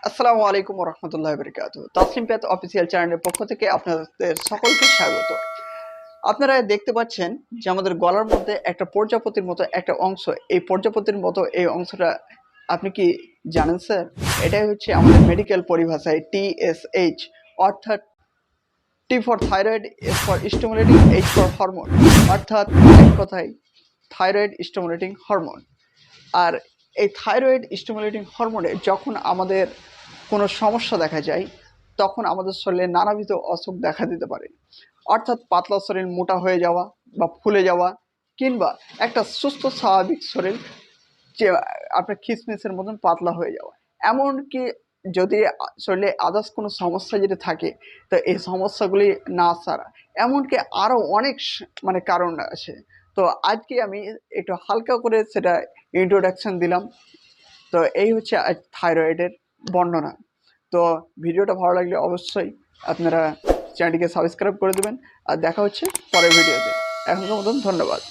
আসসালামু আলাইকুম ওয়া রাহমাতুল্লাহি ওয়া বারাকাতুহু। তাসলিম পেত অফিসিয়াল চ্যানেলের পক্ষ থেকে আপনাদের সকলকে স্বাগত। আপনারা দেখতে পাচ্ছেন যে আমাদের গলার মধ্যে একটা প্রজাপতির মতো একটা অংশ, এই প্রজাপতির মতো এই অংশটা আপনি কি জানেন স্যার? এটাই হচ্ছে আমাদের মেডিকেল পরিভাষায় TSH, অর্থাৎ T for thyroid, S for stimulating, H for hormone, অর্থাৎ এক কথায় থাইরয়েড স্টিমুলেটিং হরমোন। আর এই থাইরয়েড স্টিমুলেটিং হরমোনে যখন আমাদের কোনো সমস্যা দেখা যায়, তখন আমাদের শরীরে নানাবিধ অসুখ দেখা দিতে পারে। অর্থাৎ পাতলা শরীর মোটা হয়ে যাওয়া বা ফুলে যাওয়া, কিংবা একটা সুস্থ স্বাভাবিক শরীর যে আপনার খিসমিসের মতন পাতলা হয়ে যাওয়া। এমনকি যদি শরীরে আদার্স কোনো সমস্যা যদি থাকে, তো এই সমস্যাগুলি না সারা, এমনকি আরও অনেক মানে কারণ আছে। তো আজকে আমি একটু হালকা করে সেটা ইন্ট্রোডাকশন দিলাম। তো এই হচ্ছে আজ থাইরয়েডের বর্ণনা। তো ভিডিওটা ভালো লাগলে অবশ্যই আপনারা চ্যানেলটিকে সাবস্ক্রাইব করে দেবেন। আর দেখা হচ্ছে পরের ভিডিওতে। এখনকার মতন ধন্যবাদ।